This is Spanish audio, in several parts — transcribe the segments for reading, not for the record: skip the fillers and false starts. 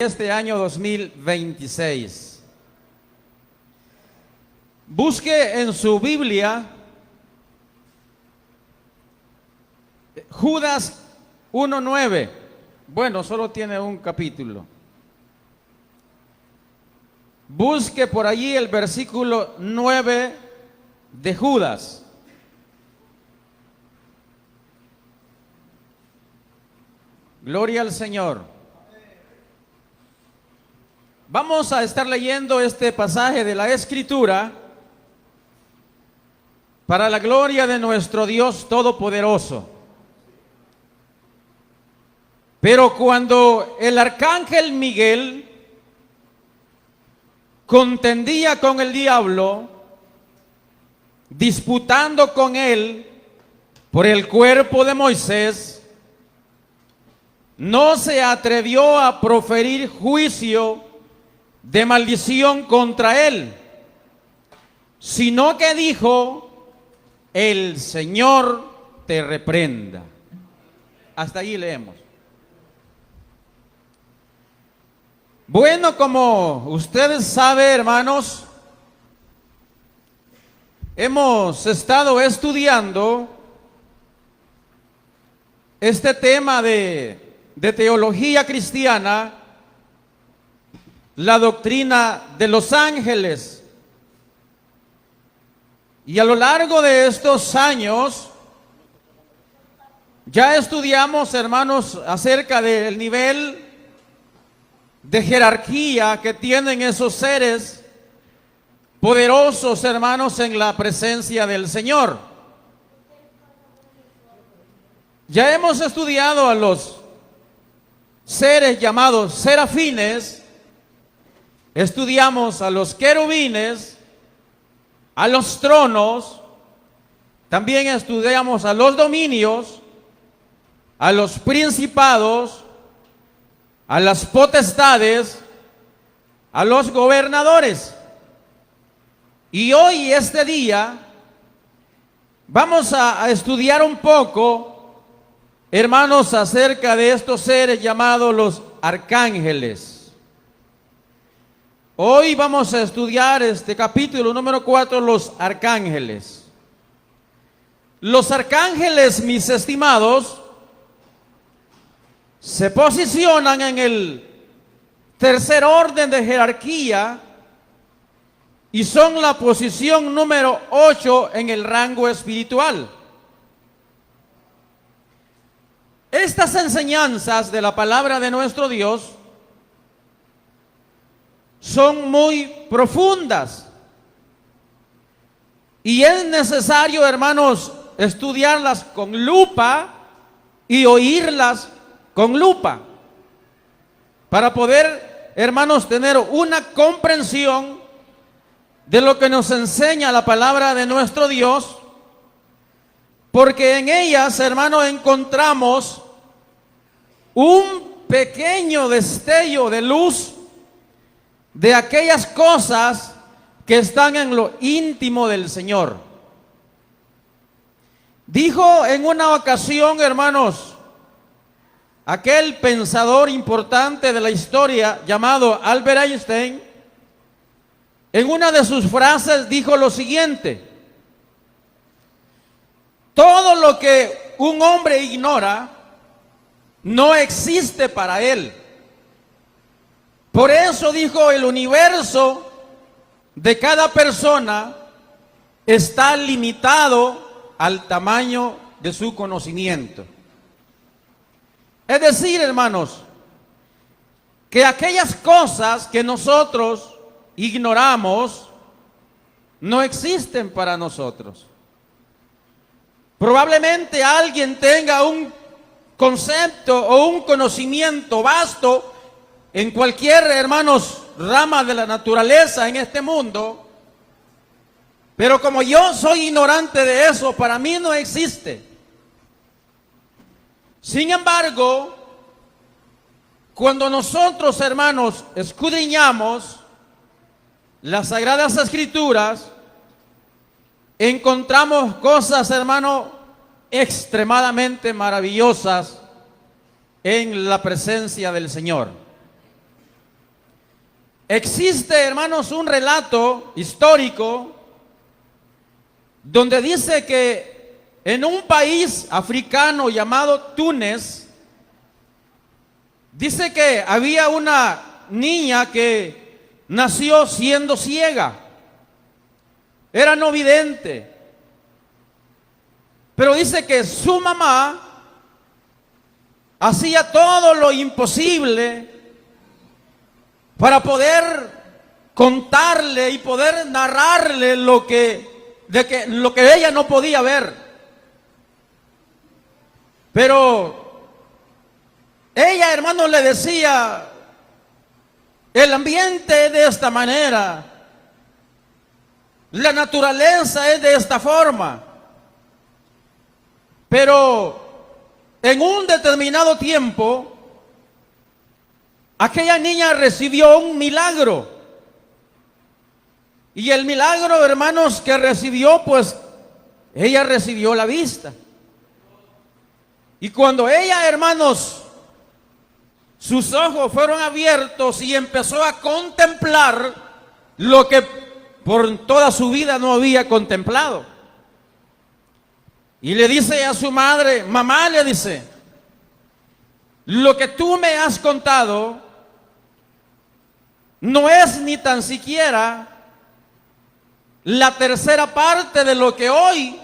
Este año 2026. Busque en su Biblia Judas 1:9. Bueno, solo tiene un capítulo. Busque por allí el versículo 9 de Judas. Gloria al Señor. Vamos a estar leyendo este pasaje de la Escritura para la gloria de nuestro Dios Todopoderoso. Pero cuando el arcángel Miguel contendía con el diablo, disputando con él por el cuerpo de Moisés, no se atrevió a proferir juicio de maldición contra él, sino que dijo: el Señor te reprenda. Hasta ahí leemos. Bueno, como ustedes saben, hermanos, hemos estado estudiando este tema de teología cristiana, la doctrina de los ángeles. Y a lo largo de estos años ya estudiamos, hermanos, acerca del nivel de jerarquía que tienen esos seres poderosos, hermanos, en la presencia del Señor. Ya hemos estudiado a los seres llamados serafines. Estudiamos a los querubines, a los tronos, también estudiamos a los dominios, a los principados, a las potestades, a los gobernadores. Y hoy, este día, vamos a estudiar un poco, hermanos, acerca de estos seres llamados los arcángeles. Hoy vamos a estudiar este capítulo número 4, los arcángeles. Los arcángeles, mis estimados, se posicionan en el tercer orden de jerarquía y son la posición número 8 en el rango espiritual. Estas enseñanzas de la palabra de nuestro Dios son muy profundas y es necesario, hermanos, estudiarlas con lupa y oírlas con lupa para poder, hermanos, tener una comprensión de lo que nos enseña la palabra de nuestro Dios, porque en ellas, hermanos, encontramos un pequeño destello de luz de aquellas cosas que están en lo íntimo del Señor. Dijo en una ocasión, hermanos, aquel pensador importante de la historia llamado Albert Einstein, en una de sus frases dijo lo siguiente: todo lo que un hombre ignora no existe para él. Por eso, dijo, el universo de cada persona está limitado al tamaño de su conocimiento. Es decir, hermanos, que aquellas cosas que nosotros ignoramos no existen para nosotros. Probablemente alguien tenga un concepto o un conocimiento vasto en cualquier, hermanos, rama de la naturaleza en este mundo, pero como yo soy ignorante de eso, para mí no existe. Sin embargo, cuando nosotros, hermanos, escudriñamos las Sagradas Escrituras, encontramos cosas, hermano, extremadamente maravillosas en la presencia del Señor. existe, hermanos, un relato histórico donde dice que en un país africano llamado Túnez, dice que había una niña que nació siendo ciega, era no vidente, pero dice que su mamá hacía todo lo imposible para poder contarle y poder narrarle lo que ella no podía ver. Pero ella, hermano, le decía, el ambiente es de esta manera, la naturaleza es de esta forma. Pero en un determinado tiempo, aquella niña recibió un milagro. Y el milagro, hermanos, que recibió, pues, ella recibió la vista. Y cuando ella, hermanos, sus ojos fueron abiertos y empezó a contemplar lo que por toda su vida no había contemplado. Y le dice a su madre, mamá, le dice, lo que tú me has contado no es ni tan siquiera la tercera parte de lo que hoy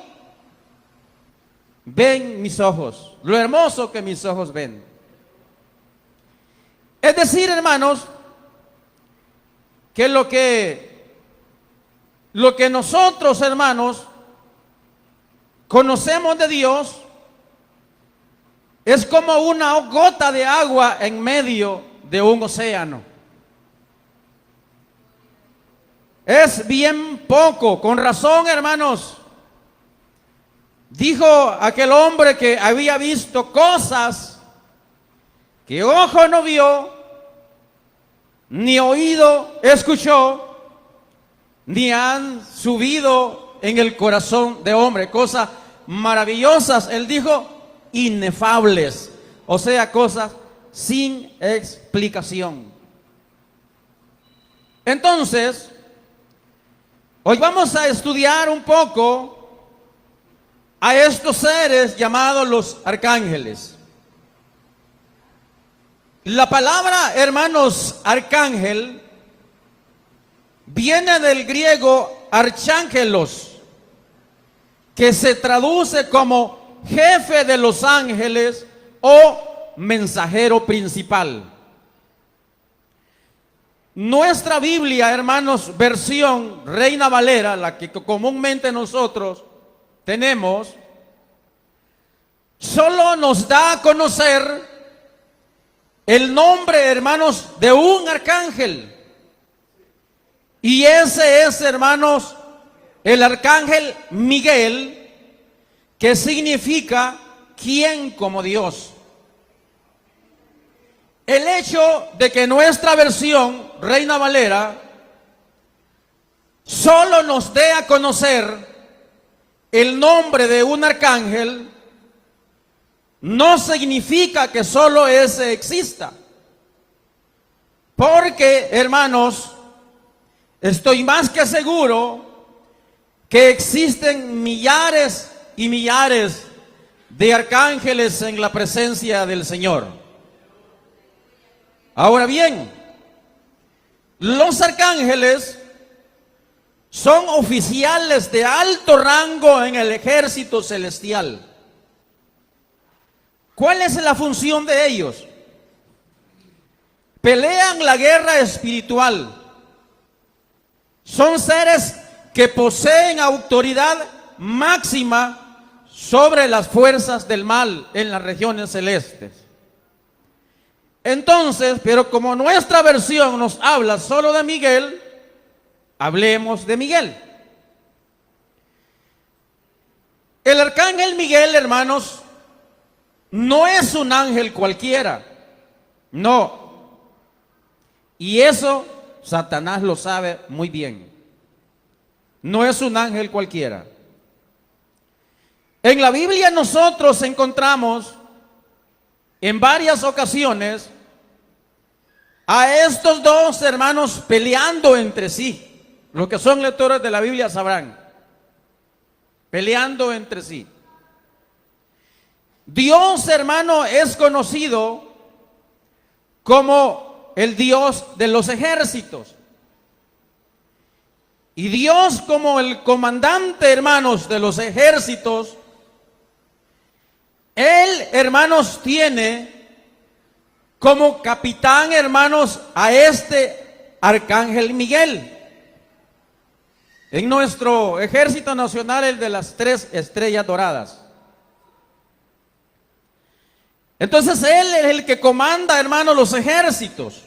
ven mis ojos, lo hermoso que mis ojos ven. Es decir, hermanos, que lo que nosotros, hermanos, conocemos de Dios es como una gota de agua en medio de un océano. Es bien poco. Con razón, hermanos, dijo aquel hombre que había visto cosas que ojo no vio, ni oído escuchó, ni han subido en el corazón de hombre. Cosas maravillosas, él dijo, inefables, o sea, cosas sin explicación. Entonces, hoy vamos a estudiar un poco a estos seres llamados los arcángeles. La palabra, hermanos, arcángel viene del griego archángelos, que se traduce como jefe de los ángeles o mensajero principal. Nuestra Biblia, hermanos, versión Reina Valera, la que comúnmente nosotros tenemos, solo nos da a conocer el nombre, hermanos, de un arcángel. Y ese es, hermanos, el arcángel Miguel, que significa ¿quién como Dios? El hecho de que nuestra versión Reina Valera solo nos dé a conocer el nombre de un arcángel no significa que solo ese exista. Porque, hermanos, estoy más que seguro que existen millares y millares de arcángeles en la presencia del Señor. Ahora bien, los arcángeles son oficiales de alto rango en el ejército celestial. ¿Cuál es la función de ellos? Pelean la guerra espiritual. Son seres que poseen autoridad máxima sobre las fuerzas del mal en las regiones celestes. Entonces, pero como nuestra versión nos habla solo de Miguel, hablemos de Miguel. El arcángel Miguel, hermanos, no es un ángel cualquiera, no. Y eso Satanás lo sabe muy bien. No es un ángel cualquiera. En la Biblia nosotros encontramos en varias ocasiones a estos dos hermanos peleando entre sí. Los que son lectores de la Biblia sabrán. Peleando entre sí. Dios, hermano, es conocido como el Dios de los ejércitos. Y Dios, como el comandante, hermanos, de los ejércitos, Él, hermanos, tiene como capitán, hermanos, a este arcángel Miguel. En nuestro ejército nacional, el de las 3 estrellas doradas. Entonces Él es el que comanda, hermanos, los ejércitos.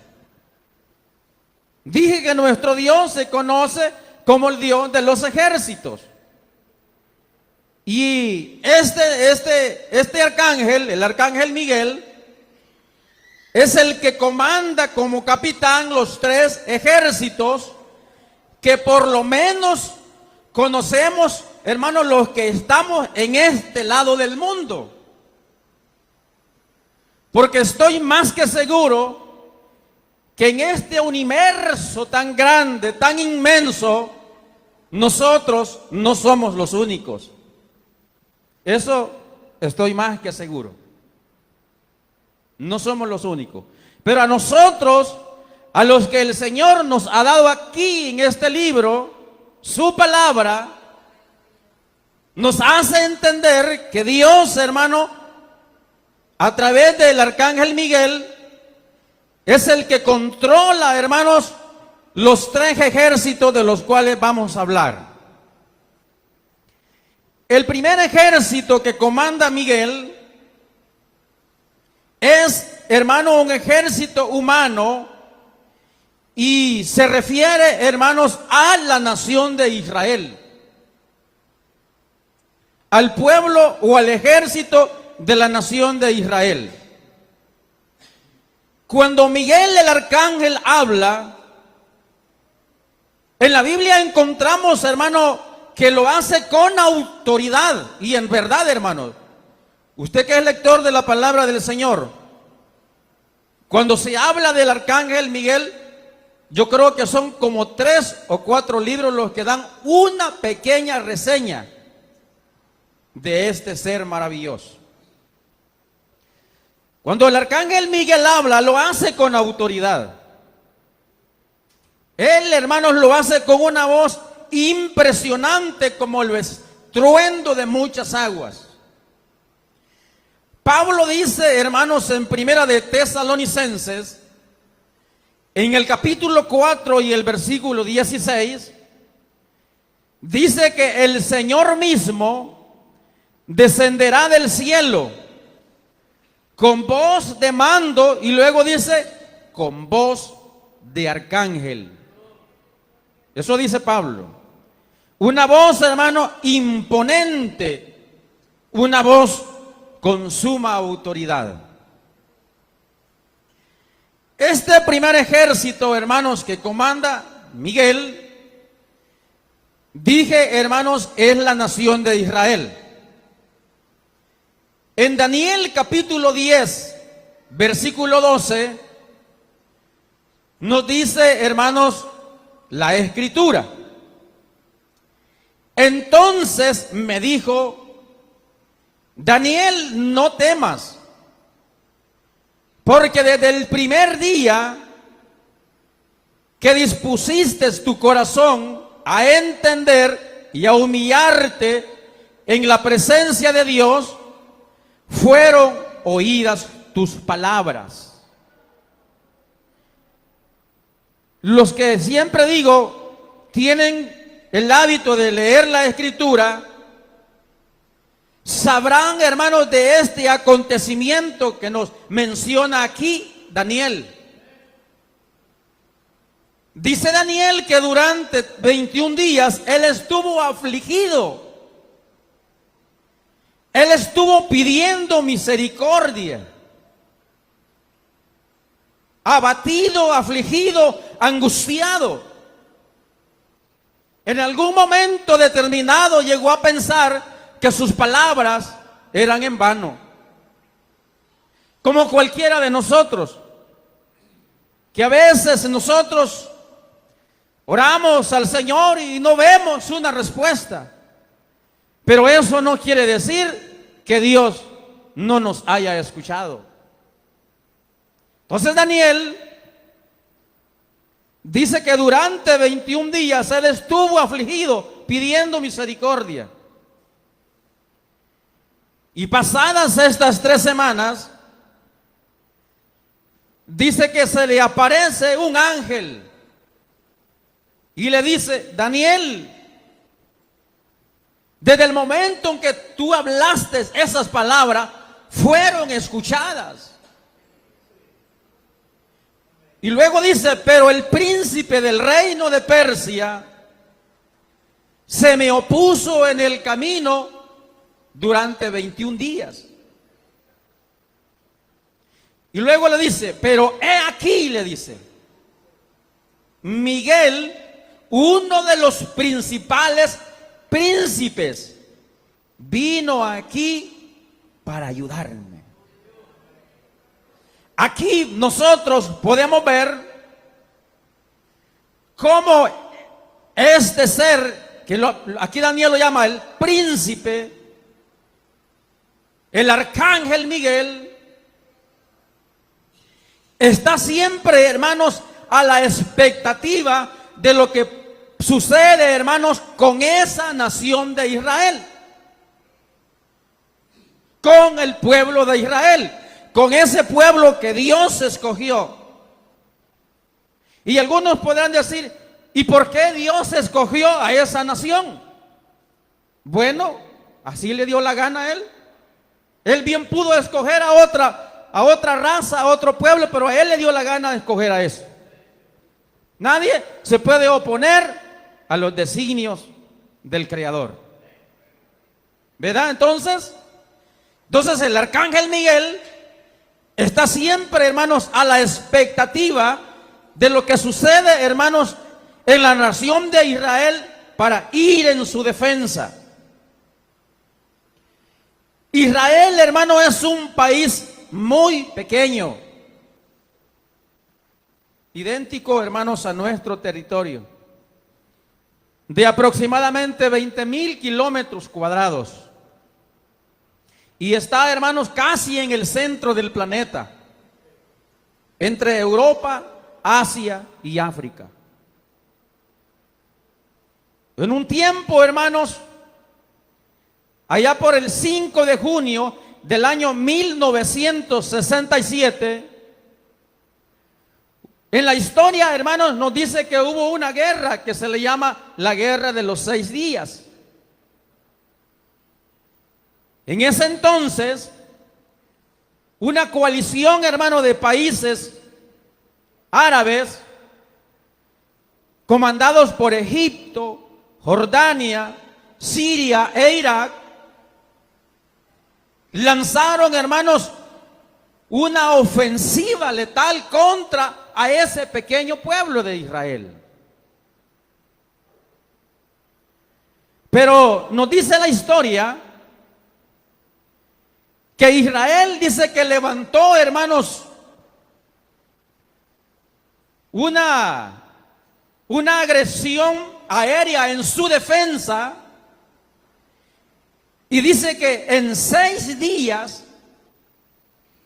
Dije que nuestro Dios se conoce como el Dios de los ejércitos. Y este arcángel, el arcángel Miguel, es el que comanda como capitán los 3 ejércitos que por lo menos conocemos, hermanos, los que estamos en este lado del mundo. Porque estoy más que seguro que en este universo tan grande, tan inmenso, nosotros no somos los únicos. Eso estoy más que seguro. No somos los únicos. Pero a nosotros, a los que el Señor nos ha dado aquí en este libro, su palabra, nos hace entender que Dios, hermano, a través del arcángel Miguel, es el que controla, hermanos, los 3 ejércitos de los cuales vamos a hablar. El primer ejército que comanda Miguel es, hermano, un ejército humano y se refiere, hermanos, a la nación de Israel, al pueblo o al ejército de la nación de Israel. Cuando Miguel el arcángel habla, en la Biblia encontramos, hermano, que lo hace con autoridad. Y en verdad, hermano, usted que es lector de la palabra del Señor, cuando se habla del arcángel Miguel, yo creo que son como 3 o 4 libros los que dan una pequeña reseña de este ser maravilloso. Cuando el arcángel Miguel habla, lo hace con autoridad. Él, hermanos, lo hace con una voz impresionante como el estruendo de muchas aguas. Pablo dice, hermanos, en Primera de Tesalonicenses, en el capítulo 4 y el versículo 16, dice que el Señor mismo descenderá del cielo con voz de mando, y luego dice, con voz de arcángel. Eso dice Pablo. Una voz, hermano, imponente, una voz con suma autoridad. Este primer ejército, hermanos, que comanda Miguel, dije, hermanos, es la nación de Israel. En Daniel capítulo 10, versículo 12, nos dice, hermanos, la Escritura. Entonces me dijo, Daniel, no temas, porque desde el primer día que dispusiste tu corazón a entender y a humillarte en la presencia de Dios, fueron oídas tus palabras. Los que siempre digo tienen el hábito de leer la Escritura, sabrán, hermanos, de este acontecimiento que nos menciona aquí Daniel. Dice Daniel que durante 21 días él estuvo afligido. Él estuvo pidiendo misericordia. Abatido, afligido, angustiado. En algún momento determinado llegó a pensar que sus palabras eran en vano. Como cualquiera de nosotros, que a veces nosotros oramos al Señor y no vemos una respuesta. Pero eso no quiere decir que Dios no nos haya escuchado. Entonces Daniel dice que durante 21 días él estuvo afligido pidiendo misericordia. Y pasadas estas 3 semanas, dice que se le aparece un ángel y le dice: Daniel, desde el momento en que tú hablaste esas palabras, fueron escuchadas. Y luego dice: pero el príncipe del reino de Persia se me opuso en el camino durante 21 días. Y luego le dice: pero he aquí, le dice, Miguel, uno de los principales príncipes, vino aquí para ayudarme. Aquí nosotros podemos ver cómo este ser, que aquí Daniel lo llama el príncipe, el arcángel Miguel, está siempre, hermanos, a la expectativa de lo que sucede, hermanos, con esa nación de Israel, con el pueblo de Israel, con ese pueblo que Dios escogió. Y algunos podrán decir: ¿y por qué Dios escogió a esa nación? Bueno, así le dio la gana a él. Él bien pudo escoger a otra raza, a otro pueblo, pero a él le dio la gana de escoger a eso. Nadie se puede oponer a los designios del Creador, ¿verdad? Entonces el arcángel Miguel está siempre, hermanos, a la expectativa de lo que sucede, hermanos, en la nación de Israel para ir en su defensa. Israel, hermano, es un país muy pequeño, idéntico, hermanos, a nuestro territorio, de aproximadamente 20,000 kilómetros cuadrados. Y está, hermanos, casi en el centro del planeta, entre Europa, Asia y África. En un tiempo, hermanos, allá por el 5 de junio del año 1967, en la historia, hermanos, nos dice que hubo una guerra que se le llama la Guerra de los 6 días. En ese entonces, una coalición, hermano, de países árabes, comandados por Egipto, Jordania, Siria e Irak, lanzaron, hermanos, una ofensiva letal contra a ese pequeño pueblo de Israel. Pero nos dice la historia que Israel dice que levantó, hermanos, una agresión aérea en su defensa, y dice que en 6 días,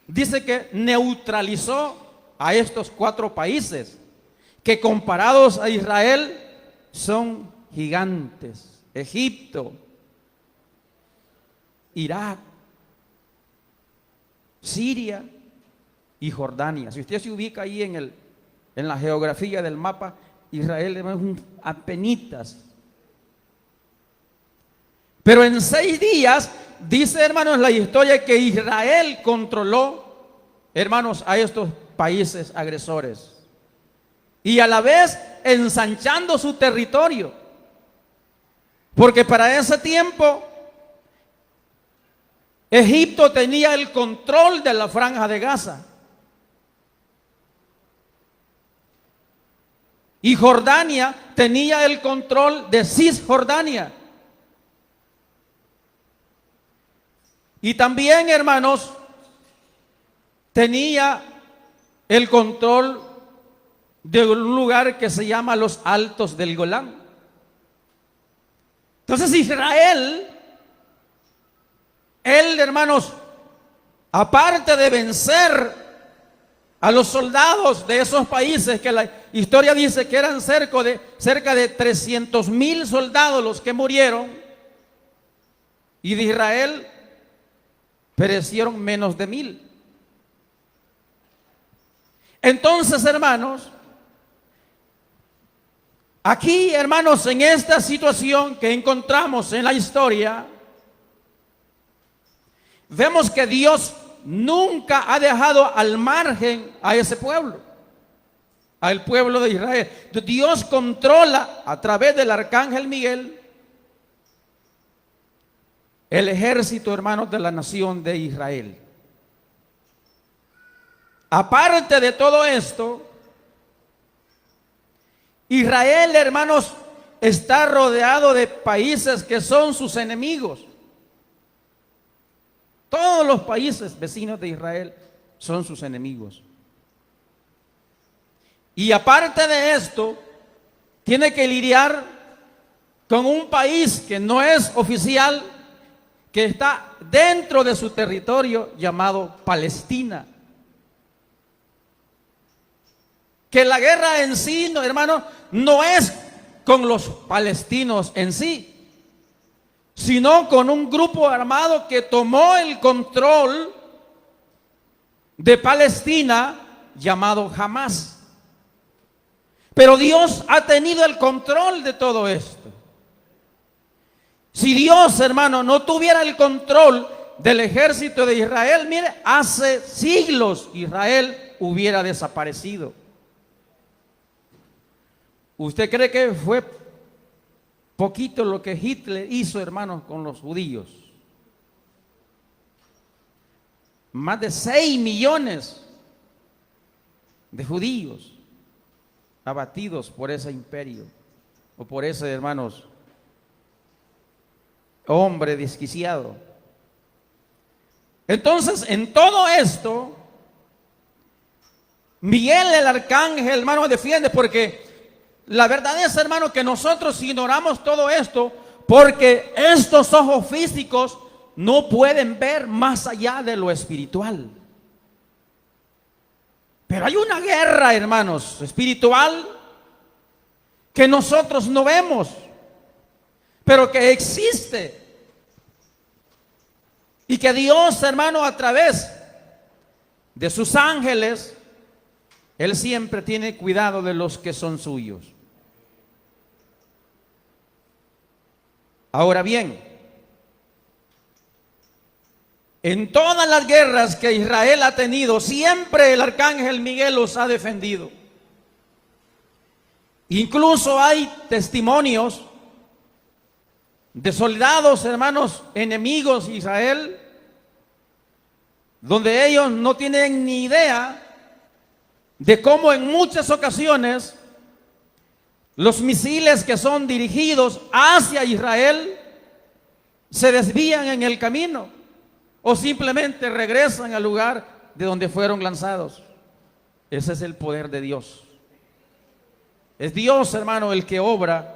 dice que neutralizó a estos 4 países, que comparados a Israel son gigantes: Egipto, Irak, Siria y Jordania. Si usted se ubica ahí en la geografía del mapa, Israel es un apenitas. Pero en 6 días, dice, hermanos, la historia que Israel controló, hermanos, a estos países agresores, y a la vez ensanchando su territorio, porque para ese tiempo Egipto tenía el control de la franja de Gaza, y Jordania tenía el control de Cisjordania. Y también, hermanos, tenía el control de un lugar que se llama los Altos del Golán. Entonces Israel, él, hermanos, aparte de vencer a los soldados de esos países, que la historia dice que eran cerca de 300,000 soldados los que murieron, y de Israel perecieron menos de 1,000. Entonces, hermanos, aquí, hermanos, en esta situación que encontramos en la historia, vemos que Dios nunca ha dejado al margen a ese pueblo, al pueblo de Israel. Dios controla a través del arcángel Miguel el ejército, hermanos, de la nación de Israel. Aparte de todo esto, Israel, hermanos, está rodeado de países que son sus enemigos. Todos los países vecinos de Israel son sus enemigos. Y aparte de esto, tiene que lidiar con un país que no es oficial, que está dentro de su territorio, llamado Palestina. Que la guerra en sí, no, hermano, no es con los palestinos en sí, sino con un grupo armado que tomó el control de Palestina, llamado Hamás. Pero Dios ha tenido el control de todo esto. Si Dios, hermano, no tuviera el control del ejército de Israel, mire, hace siglos Israel hubiera desaparecido. ¿Usted cree que fue poquito lo que Hitler hizo, hermanos, con los judíos? Más de 6 millones de judíos abatidos por ese imperio, o por ese, hermanos, hombre desquiciado. Entonces, en todo esto, Miguel el arcángel, hermano, defiende, porque la verdad es, hermano, que nosotros ignoramos todo esto, porque estos ojos físicos no pueden ver más allá de lo espiritual. Pero hay una guerra, hermanos, espiritual, que nosotros no vemos, pero que existe. Y que Dios, hermano, a través de sus ángeles, Él siempre tiene cuidado de los que son suyos. Ahora bien, en todas las guerras que Israel ha tenido, siempre el arcángel Miguel los ha defendido. Incluso hay testimonios de soldados, hermanos, enemigos de Israel, donde ellos no tienen ni idea de cómo en muchas ocasiones los misiles que son dirigidos hacia Israel se desvían en el camino o simplemente regresan al lugar de donde fueron lanzados. Ese es el poder de Dios. Es Dios, hermano, el que obra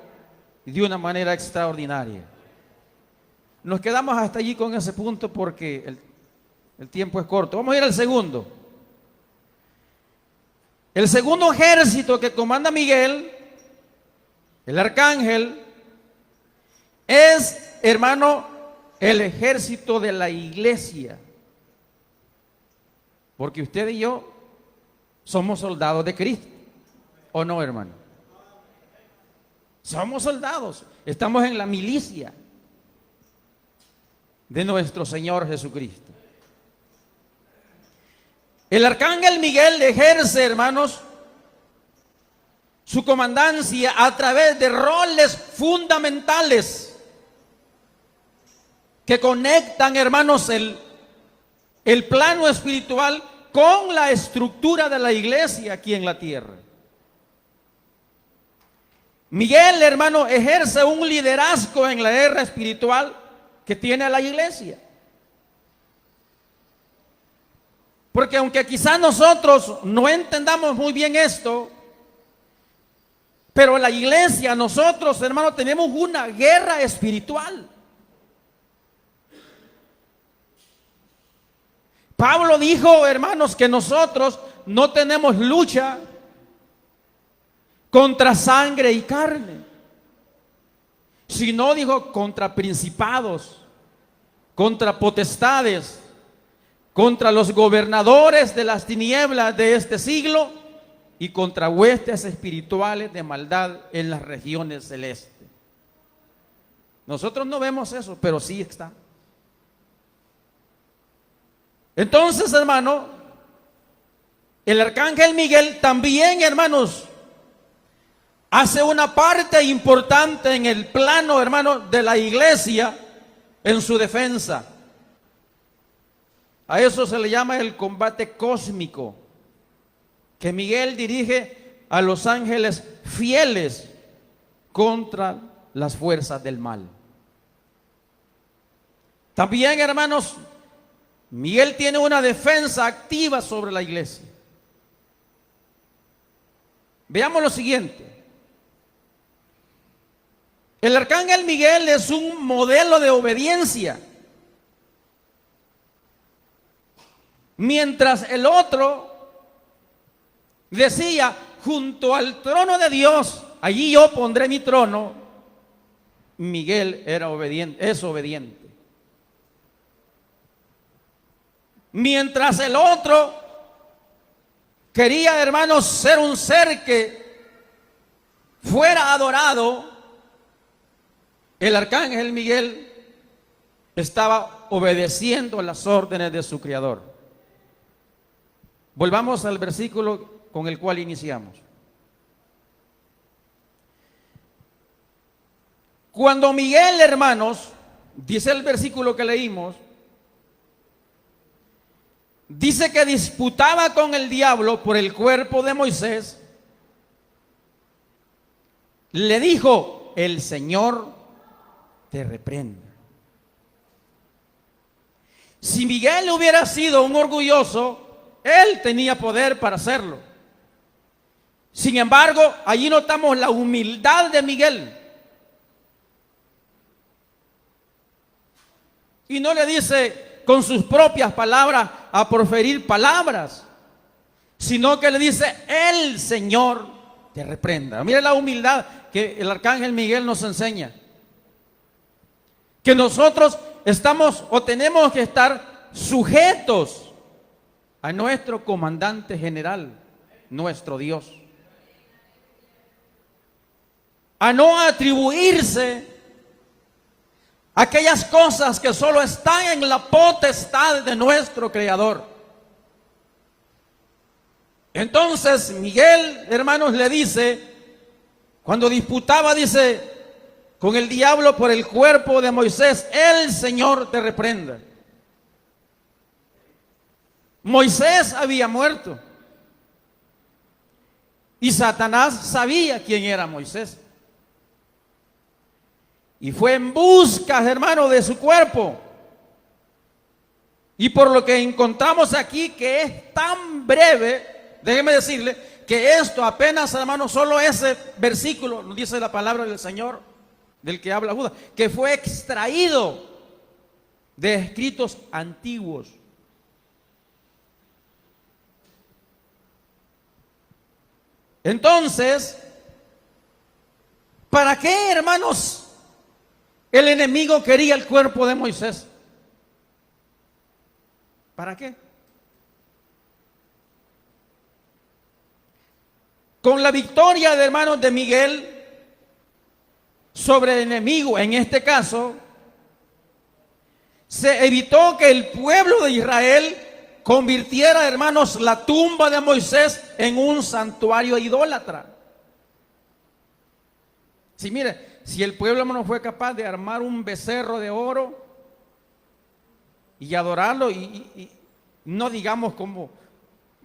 de una manera extraordinaria. Nos quedamos hasta allí con ese punto porque el tiempo es corto. Vamos a ir al segundo. El segundo ejército que comanda Miguel, el arcángel, es, hermano, el ejército de la iglesia. Porque usted y yo somos soldados de Cristo, ¿o no, hermano? Somos soldados, estamos en la milicia de nuestro Señor Jesucristo. El arcángel Miguel ejerce, hermanos, su comandancia a través de roles fundamentales que conectan, hermanos, el plano espiritual con la estructura de la iglesia aquí en la tierra. Miguel, hermano, ejerce un liderazgo en la guerra espiritual que tiene la iglesia. Porque aunque quizás nosotros no entendamos muy bien esto, Pero la iglesia, nosotros, hermanos, tenemos una guerra espiritual. Pablo dijo, hermanos, que nosotros no tenemos lucha contra sangre y carne, sino, dijo, contra principados, contra potestades, contra los gobernadores de las tinieblas de este siglo y contra huestes espirituales de maldad en las regiones celestes. Nosotros no vemos eso, pero sí está. Entonces, hermano, el arcángel Miguel también, hermanos, hace una parte importante en el plano, hermano, de la iglesia en su defensa. A eso se le llama el combate cósmico, que Miguel dirige a los ángeles fieles contra las fuerzas del mal. También, hermanos, Miguel tiene una defensa activa sobre la iglesia. Veamos lo siguiente. El arcángel Miguel es un modelo de obediencia, mientras el otro decía, junto al trono de Dios, allí yo pondré mi trono. Miguel era obediente, es obediente. Mientras el otro quería, hermanos, ser un ser que fuera adorado, el arcángel Miguel estaba obedeciendo las órdenes de su Creador. Volvamos al versículo con el cual iniciamos. Cuando Miguel, hermanos, dice el versículo que leímos, dice que disputaba con el diablo por el cuerpo de Moisés, le dijo, el Señor te reprenda. Si Miguel hubiera sido un orgulloso, él tenía poder para hacerlo. Sin embargo, allí notamos la humildad de Miguel. Y no le dice con sus propias palabras a proferir palabras, sino que le dice, el Señor te reprenda. Mire la humildad que el arcángel Miguel nos enseña. Que nosotros estamos o tenemos que estar sujetos a nuestro comandante general, nuestro Dios. A no atribuirse aquellas cosas que solo están en la potestad de nuestro Creador. Entonces Miguel, hermanos, le dice, cuando disputaba, dice, con el diablo por el cuerpo de Moisés, el Señor te reprenda. Moisés había muerto y Satanás sabía quién era Moisés. Y fue en busca, hermano, de su cuerpo. Y por lo que encontramos aquí, que es tan breve, déjeme decirle que esto apenas, hermano, solo ese versículo, nos dice la palabra del Señor, del que habla Judas, que fue extraído de escritos antiguos. Entonces, ¿para qué, hermanos, el enemigo quería el cuerpo de Moisés? ¿Para qué? Con la victoria de, hermanos, de Miguel sobre el enemigo, en este caso, se evitó que el pueblo de Israel convirtiera, hermanos, la tumba de Moisés en un santuario idólatra. Sí, mire, si el pueblo, hermano, fue capaz de armar un becerro de oro y adorarlo, y no digamos como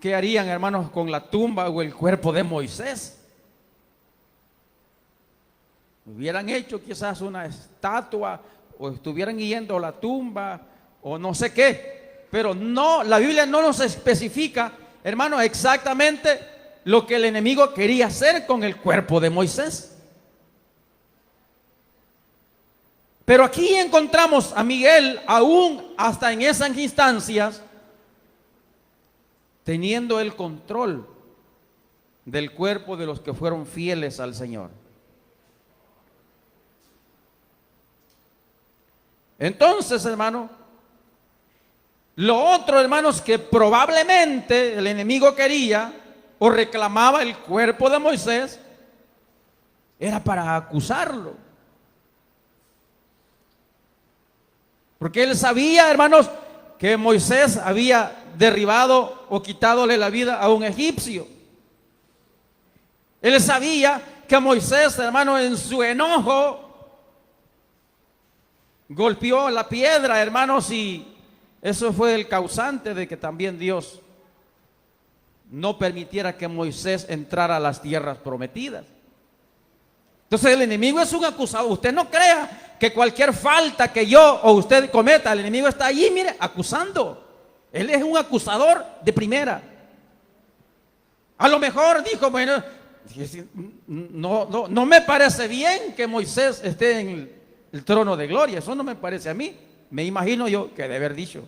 qué harían, hermanos, con la tumba o el cuerpo de Moisés. Hubieran hecho quizás una estatua o estuvieran yendo a la tumba o no sé qué, pero no, la Biblia no nos especifica, hermanos, exactamente lo que el enemigo quería hacer con el cuerpo de Moisés. Pero aquí encontramos a Miguel, aún hasta en esas instancias, teniendo el control del cuerpo de los que fueron fieles al Señor. Entonces, hermano, lo otro, hermanos, que probablemente el enemigo quería o reclamaba el cuerpo de Moisés, era para acusarlo. Porque él sabía, hermanos, que Moisés había derribado o quitadole la vida a un egipcio. Él sabía que Moisés, hermano, en su enojo golpeó la piedra, hermanos, y eso fue el causante de que también Dios no permitiera que Moisés entrara a las tierras prometidas. Entonces el enemigo es un acusado. Usted no crea que cualquier falta que yo o usted cometa, el enemigo está allí, mire, acusando. Él es un acusador de primera. A lo mejor dijo, bueno, no me parece bien que Moisés esté en el trono de gloria. Eso no me parece a mí. Me imagino yo que debe haber dicho.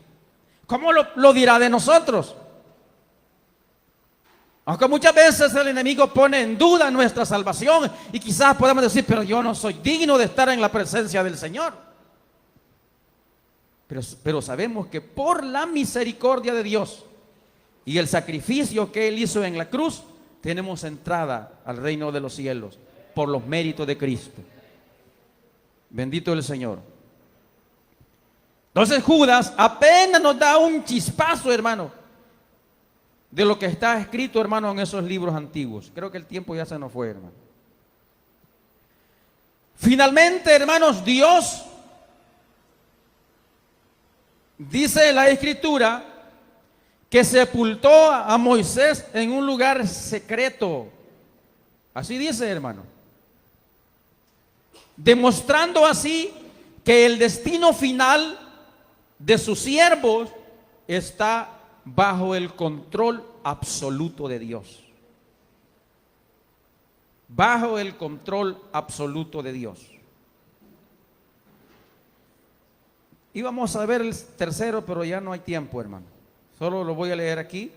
¿Cómo lo dirá de nosotros? Aunque muchas veces el enemigo pone en duda nuestra salvación y quizás podamos decir, pero yo no soy digno de estar en la presencia del Señor. Pero sabemos que por la misericordia de Dios y el sacrificio que Él hizo en la cruz, tenemos entrada al reino de los cielos por los méritos de Cristo. Bendito el Señor. Entonces Judas apenas nos da un chispazo, hermano, de lo que está escrito, hermano, en esos libros antiguos. Creo que el tiempo ya se nos fue, hermano. Finalmente, hermanos, Dios dice la Escritura que sepultó a Moisés en un lugar secreto. Así dice, hermano. Demostrando así que el destino final de sus siervos está bajo el control absoluto de Dios. Bajo el control absoluto de Dios. Íbamos a ver el tercero, pero ya no hay tiempo, hermano. Solo lo voy a leer aquí.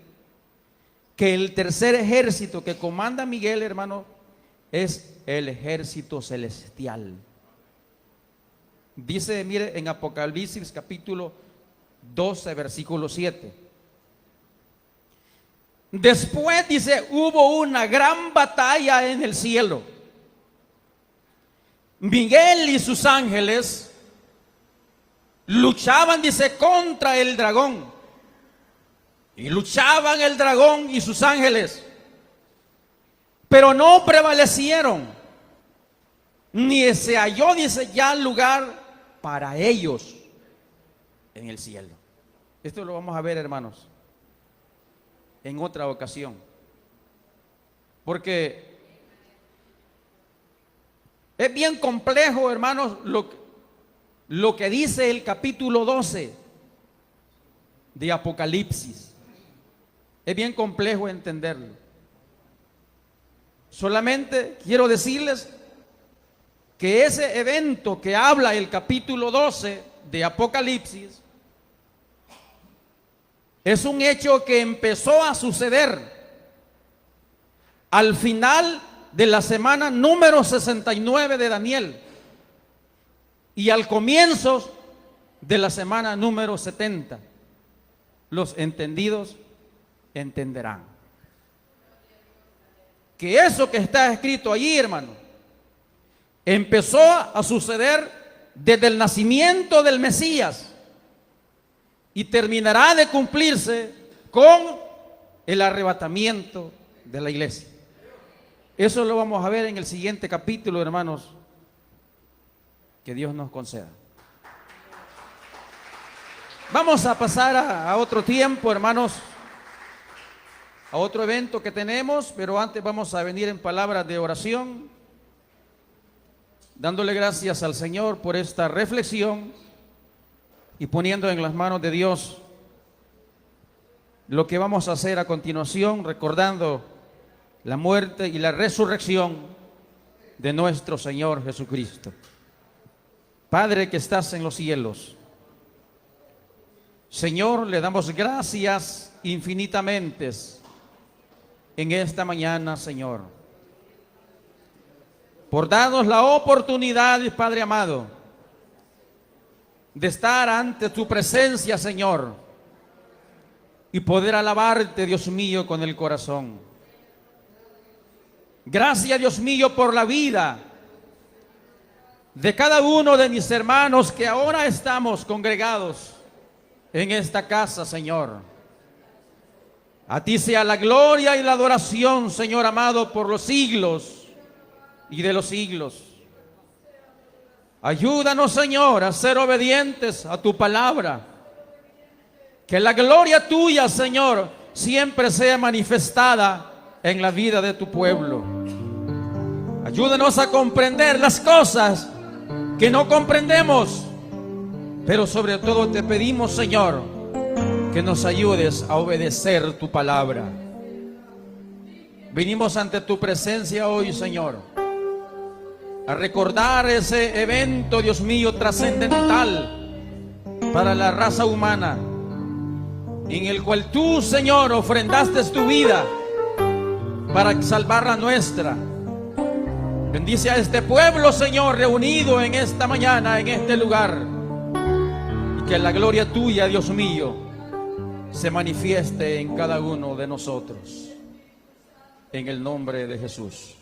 Que el tercer ejército que comanda Miguel, hermano, es el ejército celestial. Dice, mire, en Apocalipsis capítulo 12, versículo 7. Después, dice, hubo una gran batalla en el cielo. Miguel y sus ángeles luchaban, dice, contra el dragón. Y luchaban el dragón y sus ángeles, pero no prevalecieron, ni se halló, dice, ya lugar para ellos en el cielo. Esto lo vamos a ver, hermanos, en otra ocasión, porque es bien complejo, hermanos, lo que dice el capítulo 12 de Apocalipsis. Es bien complejo entenderlo. Solamente quiero decirles que ese evento que habla el capítulo 12 de Apocalipsis es un hecho que empezó a suceder al final de la semana número 69 de Daniel y al comienzo de la semana número 70. Los entendidos entenderán que eso que está escrito allí, hermano, empezó a suceder desde el nacimiento del Mesías y terminará de cumplirse con el arrebatamiento de la iglesia. Eso lo vamos a ver en el siguiente capítulo, hermanos, que Dios nos conceda. Vamos a pasar a otro tiempo, hermanos, a otro evento que tenemos, pero antes vamos a venir en palabras de oración, dándole gracias al Señor por esta reflexión y poniendo en las manos de Dios lo que vamos a hacer a continuación, recordando la muerte y la resurrección de nuestro Señor Jesucristo. Padre que estás en los cielos, Señor, le damos gracias infinitamente en esta mañana, Señor, por darnos la oportunidad, Padre amado, de estar ante tu presencia, Señor, y poder alabarte, Dios mío, con el corazón. Gracias, Dios mío, por la vida de cada uno de mis hermanos que ahora estamos congregados en esta casa, Señor. A ti sea la gloria y la adoración, Señor amado, por los siglos y de los siglos. Ayúdanos, Señor, a ser obedientes a tu palabra. Que la gloria tuya, Señor, siempre sea manifestada en la vida de tu pueblo. Ayúdanos a comprender las cosas que no comprendemos, pero sobre todo te pedimos, Señor, que nos ayudes a obedecer tu palabra. Venimos ante tu presencia hoy, Señor, a recordar ese evento, Dios mío, trascendental para la raza humana, en el cual tú, Señor, ofrendaste tu vida para salvar la nuestra. Bendice a este pueblo, Señor, reunido en esta mañana, en este lugar, y que la gloria tuya, Dios mío, se manifieste en cada uno de nosotros, en el nombre de Jesús.